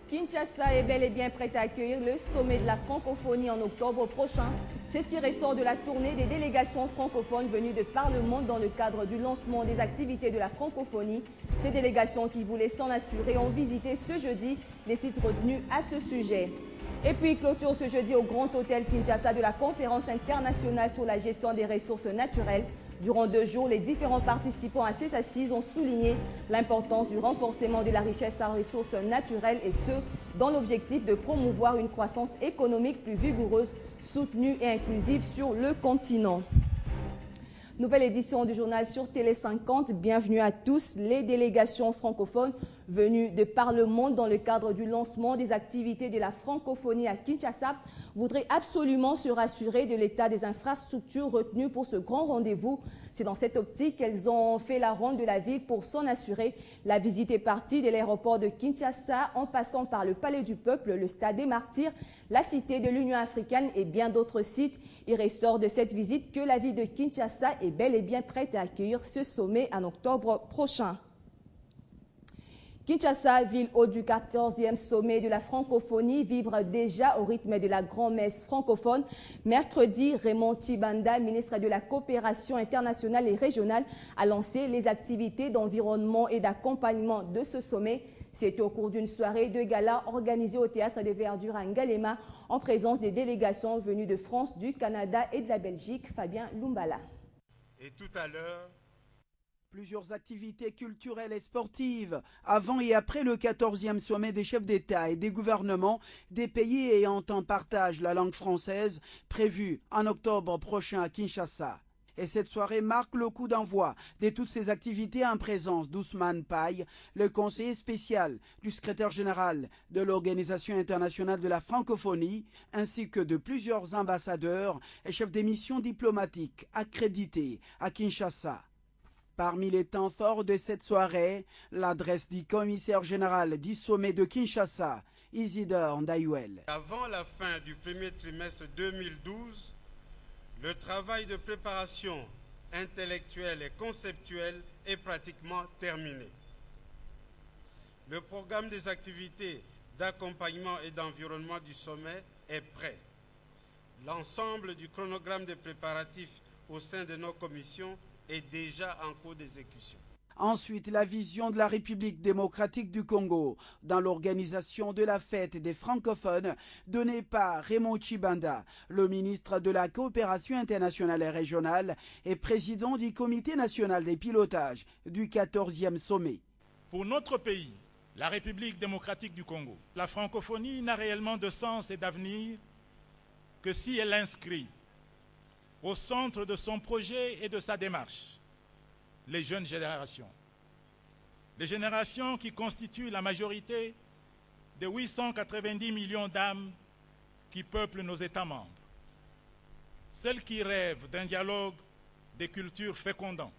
Kinshasa est bel et bien prête à accueillir le sommet de la francophonie en octobre prochain. C'est ce qui ressort de la tournée des délégations francophones venues de par le monde dans le cadre du lancement des activités de la francophonie. Ces délégations qui voulaient s'en assurer ont visité ce jeudi les sites retenus à ce sujet. Et puis clôture ce jeudi au Grand Hôtel Kinshasa de la conférence internationale sur la gestion des ressources naturelles. Durant 2 jours, les différents participants à ces assises ont souligné l'importance du renforcement de la richesse en ressources naturelles et ce, dans l'objectif de promouvoir une croissance économique plus vigoureuse, soutenue et inclusive sur le continent. Nouvelle édition du journal sur Télé 50. Bienvenue à tous. Les délégations francophones venues de par le monde dans le cadre du lancement des activités de la francophonie à Kinshasa voudraient absolument se rassurer de l'état des infrastructures retenues pour ce grand rendez-vous. C'est dans cette optique qu'elles ont fait la ronde de la ville pour s'en assurer. La visite est partie de l'aéroport de Kinshasa en passant par le Palais du Peuple, le Stade des Martyrs, la Cité de l'Union africaine et bien d'autres sites. Il ressort de cette visite que la ville de Kinshasa est bel et bien prête à accueillir ce sommet en octobre prochain. Kinshasa, ville hôte du 14e sommet de la francophonie, vibre déjà au rythme de la grand-messe francophone. Mercredi, Raymond Tshibanda, ministre de la Coopération internationale et régionale, a lancé les activités d'environnement et d'accompagnement de ce sommet. C'est au cours d'une soirée de gala organisée au Théâtre des Verdures à Ngalema, en présence des délégations venues de France, du Canada et de la Belgique. Fabien Lumbala. Et tout à l'heure, plusieurs activités culturelles et sportives avant et après le 14e sommet des chefs d'État et des gouvernements des pays ayant en partage la langue française prévu en octobre prochain à Kinshasa. Et cette soirée marque le coup d'envoi de toutes ces activités en présence d'Ousmane Paye, le conseiller spécial du secrétaire général de l'Organisation internationale de la francophonie, ainsi que de plusieurs ambassadeurs et chefs des missions diplomatiques accrédités à Kinshasa. Parmi les temps forts de cette soirée, l'adresse du commissaire général du sommet de Kinshasa, Isidore Ndayouel. Avant la fin du premier trimestre 2012, le travail de préparation intellectuelle et conceptuelle est pratiquement terminé. Le programme des activités d'accompagnement et d'environnement du sommet est prêt. L'ensemble du chronogramme des préparatifs au sein de nos commissions est déjà en cours d'exécution. Ensuite, la vision de la République démocratique du Congo dans l'organisation de la fête des francophones donnée par Raymond Tshibanda, le ministre de la Coopération internationale et régionale et président du Comité national des pilotages du 14e sommet. Pour notre pays, la République démocratique du Congo, la francophonie n'a réellement de sens et d'avenir que si elle inscrit au centre de son projet et de sa démarche les jeunes générations. Les générations qui constituent la majorité des 890 millions d'âmes qui peuplent nos États membres. Celles qui rêvent d'un dialogue des cultures fécondants,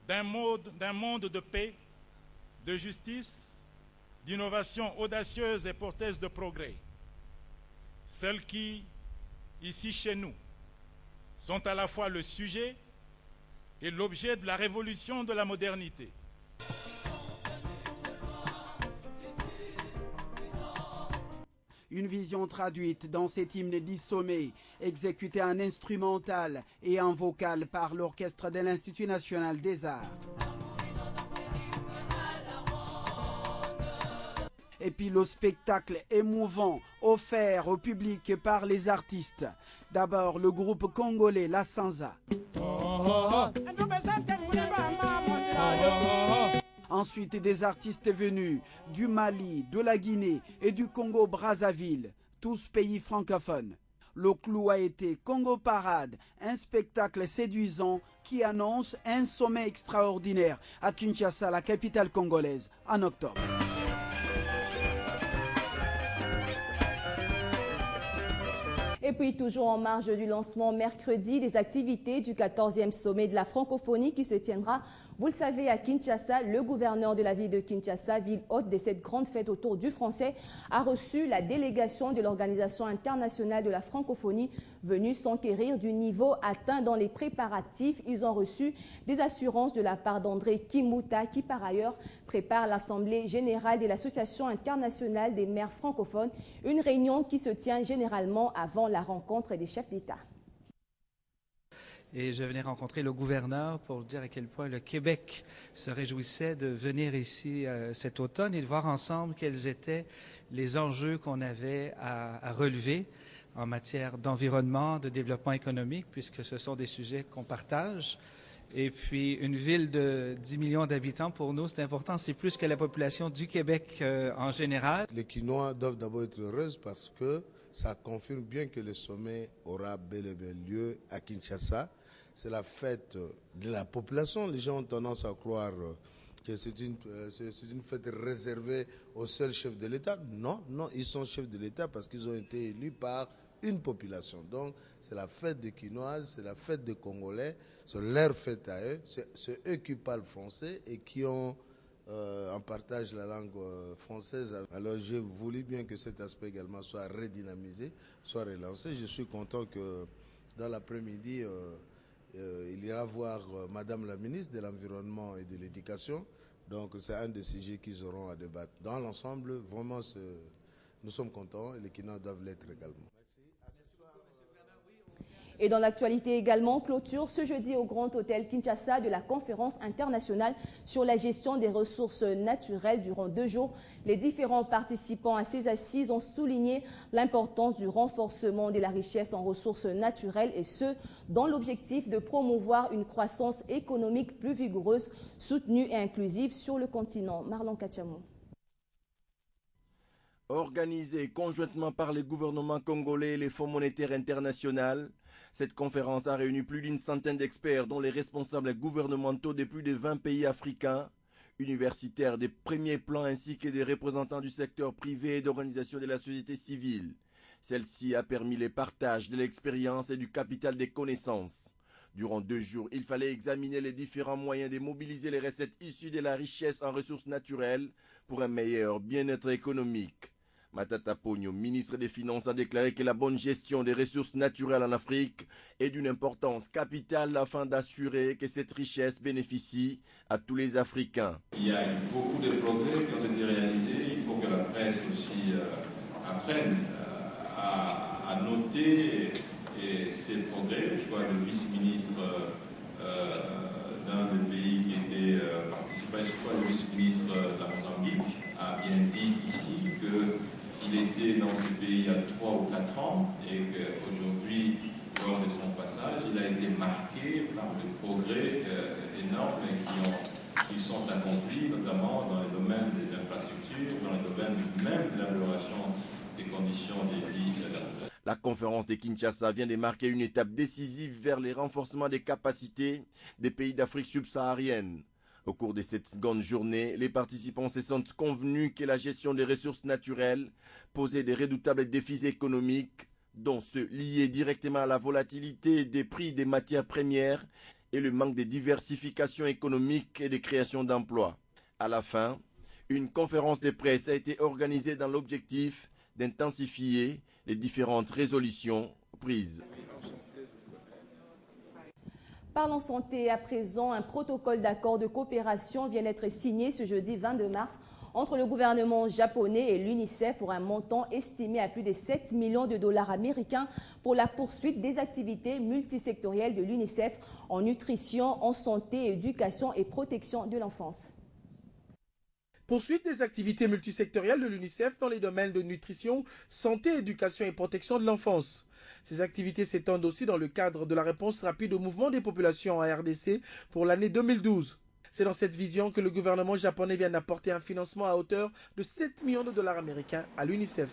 d'un monde de paix, de justice, d'innovation audacieuse et porteuse de progrès. Celles qui, ici chez nous, sont à la fois le sujet et l'objet de la révolution de la modernité. Une vision traduite dans cet hymne du sommet, exécuté en instrumental et en vocal par l'orchestre de l'Institut national des arts. Et puis le spectacle émouvant offert au public par les artistes. D'abord le groupe congolais La Sanza. Ensuite des artistes venus du Mali, de la Guinée et du Congo-Brazzaville, tous pays francophones. Le clou a été Congo Parade, un spectacle séduisant qui annonce un sommet extraordinaire à Kinshasa, la capitale congolaise, en octobre. Et puis, toujours en marge du lancement mercredi des activités du 14e sommet de la francophonie qui se tiendra, vous le savez, à Kinshasa, le gouverneur de la ville de Kinshasa, ville hôte de cette grande fête autour du français, a reçu la délégation de l'Organisation internationale de la francophonie venue s'enquérir du niveau atteint dans les préparatifs. Ils ont reçu des assurances de la part d'André Kimouta, qui par ailleurs prépare l'Assemblée générale de l'Association internationale des maires francophones, une réunion qui se tient généralement avant la rencontre des chefs d'État. Et je venais rencontrer le gouverneur pour dire à quel point le Québec se réjouissait de venir ici cet automne et de voir ensemble quels étaient les enjeux qu'on avait à relever en matière d'environnement, de développement économique, puisque ce sont des sujets qu'on partage. Et puis, une ville de 10 millions d'habitants, pour nous, c'est important. C'est plus que la population du Québec en général. Les Quinois doivent d'abord être heureuses parce que ça confirme bien que le sommet aura bel et bien lieu à Kinshasa. C'est la fête de la population. Les gens ont tendance à croire que c'est une fête réservée aux seuls chefs de l'État. Non, non, ils sont chefs de l'État parce qu'ils ont été élus par une population. Donc, c'est la fête des Quinoises, c'est la fête des Congolais, c'est leur fête à eux. C'est eux qui parlent français et qui ont en partage la langue française. Alors j'ai voulu bien que cet aspect également soit redynamisé, soit relancé. Je suis content que dans l'après-midi, il ira voir Madame la ministre de l'Environnement et de l'Éducation. Donc c'est un des sujets qu'ils auront à débattre. Dans l'ensemble, vraiment, nous sommes contents et les Quinois doivent l'être également. Et dans l'actualité également, clôture ce jeudi au Grand Hôtel Kinshasa de la conférence internationale sur la gestion des ressources naturelles durant 2 jours. Les différents participants à ces assises ont souligné l'importance du renforcement de la richesse en ressources naturelles et ce, dans l'objectif de promouvoir une croissance économique plus vigoureuse, soutenue et inclusive sur le continent. Marlon Kachamou. Organisée conjointement par les gouvernements congolais et les Fonds monétaires internationaux, cette conférence a réuni plus d'une centaine d'experts, dont les responsables gouvernementaux de plus de 20 pays africains, universitaires des premiers plans ainsi que des représentants du secteur privé et d'organisations de la société civile. Celle-ci a permis le partage de l'expérience et du capital des connaissances. Durant 2 jours, il fallait examiner les différents moyens de mobiliser les recettes issues de la richesse en ressources naturelles pour un meilleur bien-être économique. Matata Ponyo, ministre des Finances, a déclaré que la bonne gestion des ressources naturelles en Afrique est d'une importance capitale afin d'assurer que cette richesse bénéficie à tous les Africains. Il y a eu beaucoup de progrès qui ont été réalisés. Il faut que la presse aussi apprenne à noter ces progrès. Je crois que le vice-ministre d'un des pays qui était participant, je crois le vice-ministre de la Mozambique, a bien dit ici qu'il était dans ce pays il y a 3 ou 4 ans et qu'aujourd'hui, lors de son passage, il a été marqué par des progrès énormes qui sont accomplis, notamment dans le domaine des infrastructures, dans le domaine même de l'amélioration des conditions de vie. La conférence de Kinshasa vient de marquer une étape décisive vers le renforcement des capacités des pays d'Afrique subsaharienne. Au cours de cette seconde journée, les participants se sont convenus que la gestion des ressources naturelles posait de redoutables défis économiques, dont ceux liés directement à la volatilité des prix des matières premières et le manque de diversification économique et de création d'emplois. À la fin, une conférence de presse a été organisée dans l'objectif d'intensifier les différentes résolutions prises. Parlons santé à présent. Un protocole d'accord de coopération vient d'être signé ce jeudi 22 mars entre le gouvernement japonais et l'UNICEF pour un montant estimé à plus de 7 millions de dollars américains pour la poursuite des activités multisectorielles de l'UNICEF en nutrition, en santé, éducation et protection de l'enfance. Poursuite des activités multisectorielles de l'UNICEF dans les domaines de nutrition, santé, éducation et protection de l'enfance. Ces activités s'étendent aussi dans le cadre de la réponse rapide au mouvement des populations en RDC pour l'année 2012. C'est dans cette vision que le gouvernement japonais vient d'apporter un financement à hauteur de 7 millions de dollars américains à l'UNICEF.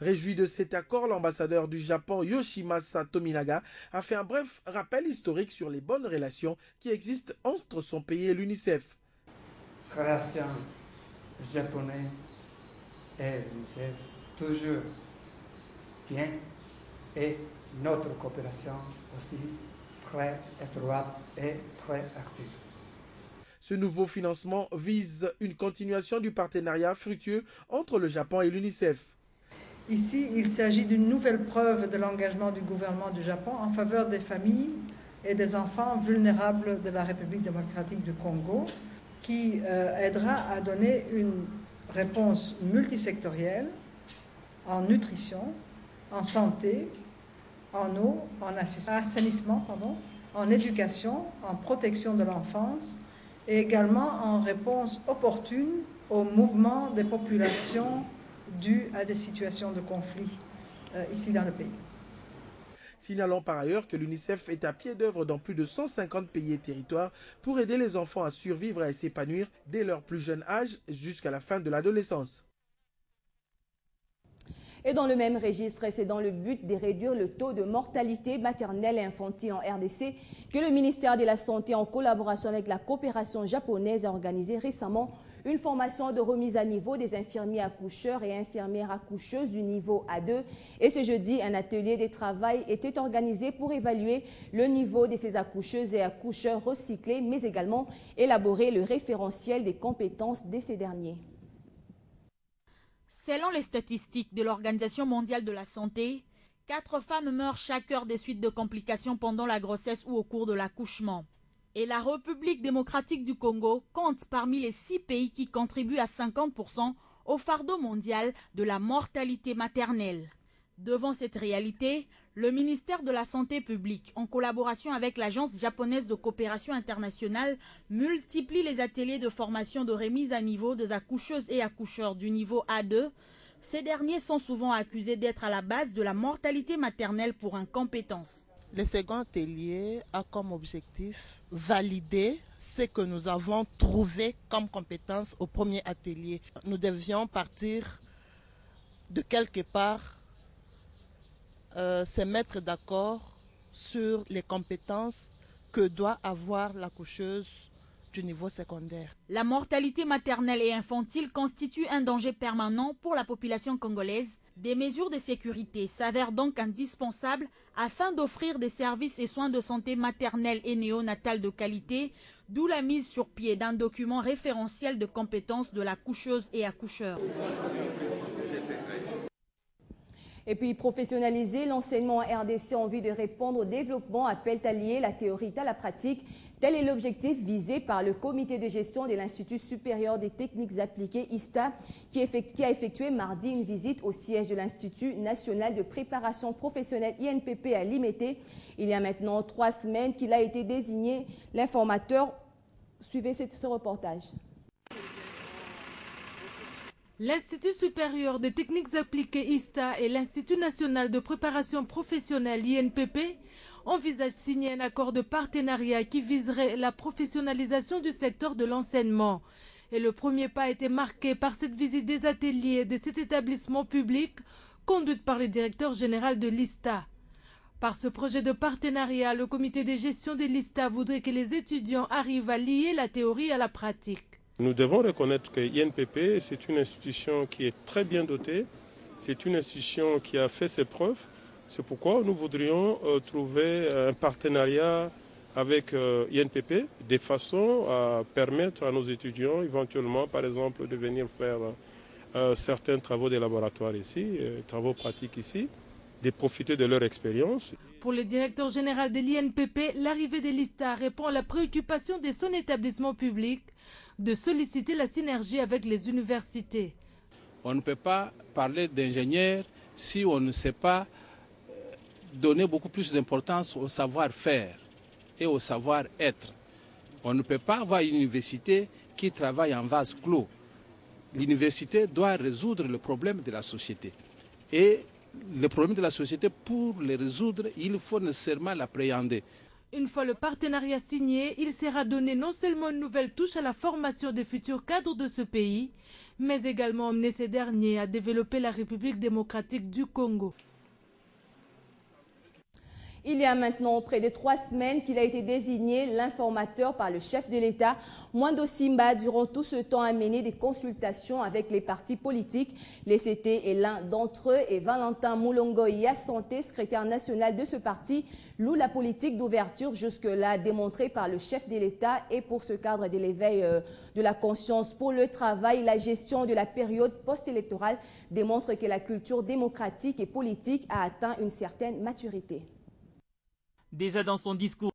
Réjoui de cet accord, l'ambassadeur du Japon Yoshimasa Tominaga a fait un bref rappel historique sur les bonnes relations qui existent entre son pays et l'UNICEF. Relations japonaises et l'UNICEF, toujours soutien et notre coopération aussi très étroite et très active. Ce nouveau financement vise une continuation du partenariat fructueux entre le Japon et l'UNICEF. Ici, il s'agit d'une nouvelle preuve de l'engagement du gouvernement du Japon en faveur des familles et des enfants vulnérables de la République démocratique du Congo, qui aidera à donner une réponse multisectorielle en nutrition, en santé, en eau, en assainissement, en éducation, en protection de l'enfance et également en réponse opportune au mouvement des populations dues à des situations de conflit ici dans le pays. Signalons par ailleurs que l'UNICEF est à pied d'œuvre dans plus de 150 pays et territoires pour aider les enfants à survivre et à s'épanouir dès leur plus jeune âge jusqu'à la fin de l'adolescence. Et dans le même registre, c'est dans le but de réduire le taux de mortalité maternelle et infantile en RDC que le ministère de la Santé, en collaboration avec la coopération japonaise, a organisé récemment une formation de remise à niveau des infirmiers accoucheurs et infirmières accoucheuses du niveau A2. Et ce jeudi, un atelier de travail était organisé pour évaluer le niveau de ces accoucheuses et accoucheurs recyclés, mais également élaborer le référentiel des compétences de ces derniers. Selon les statistiques de l'Organisation mondiale de la santé, 4 femmes meurent chaque heure des suites de complications pendant la grossesse ou au cours de l'accouchement. Et la République démocratique du Congo compte parmi les 6 pays qui contribuent à 50% au fardeau mondial de la mortalité maternelle. Devant cette réalité, le ministère de la Santé publique, en collaboration avec l'Agence japonaise de coopération internationale, multiplie les ateliers de formation de remise à niveau des accoucheuses et accoucheurs du niveau A2. Ces derniers sont souvent accusés d'être à la base de la mortalité maternelle pour incompétence. Le second atelier a comme objectif valider ce que nous avons trouvé comme compétence au premier atelier. Nous devions partir de quelque part, se mettre d'accord sur les compétences que doit avoir l'accoucheuse du niveau secondaire. La mortalité maternelle et infantile constitue un danger permanent pour la population congolaise. Des mesures de sécurité s'avèrent donc indispensables afin d'offrir des services et soins de santé maternelle et néonatale de qualité, d'où la mise sur pied d'un document référentiel de compétences de l'accoucheuse et accoucheur. Et puis professionnaliser l'enseignement en RDC en vue de répondre au développement appelle à lier la théorie à la pratique. Tel est l'objectif visé par le comité de gestion de l'Institut supérieur des techniques appliquées ISTA qui a effectué mardi une visite au siège de l'Institut national de préparation professionnelle INPP à Limete. Il y a maintenant 3 semaines qu'il a été désigné l'informateur. Suivez ce reportage. L'Institut supérieur des techniques appliquées ISTA et l'Institut national de préparation professionnelle INPP envisagent de signer un accord de partenariat qui viserait la professionnalisation du secteur de l'enseignement. Et le premier pas a été marqué par cette visite des ateliers de cet établissement public conduite par le directeur général de l'ISTA. Par ce projet de partenariat, le comité de gestion de l'ISTA voudrait que les étudiants arrivent à lier la théorie à la pratique. Nous devons reconnaître que l'INPP, c'est une institution qui est très bien dotée, c'est une institution qui a fait ses preuves. C'est pourquoi nous voudrions trouver un partenariat avec l'INPP de façon à permettre à nos étudiants éventuellement, par exemple, de venir faire certains travaux de laboratoire ici, travaux pratiques ici, de profiter de leur expérience. Pour le directeur général de l'INPP, l'arrivée de l'ISTA répond à la préoccupation de son établissement public de solliciter la synergie avec les universités. On ne peut pas parler d'ingénieurs si on ne sait pas donner beaucoup plus d'importance au savoir-faire et au savoir-être. On ne peut pas avoir une université qui travaille en vase clos. L'université doit résoudre le problème de la société. Et le problème de la société, pour le résoudre, il faut nécessairement l'appréhender. Une fois le partenariat signé, il sera donné non seulement une nouvelle touche à la formation des futurs cadres de ce pays, mais également amener ces derniers à développer la République démocratique du Congo. Il y a maintenant près de 3 semaines qu'il a été désigné l'informateur par le chef de l'État, Mwando Simba, durant tout ce temps a mené des consultations avec les partis politiques. L'ECT est l'un d'entre eux et Valentin Moulongoya Santé, secrétaire national de ce parti, loue la politique d'ouverture jusque-là démontrée par le chef de l'État et pour ce cadre de l'éveil de la conscience pour le travail, la gestion de la période post-électorale démontre que la culture démocratique et politique a atteint une certaine maturité. Déjà dans son discours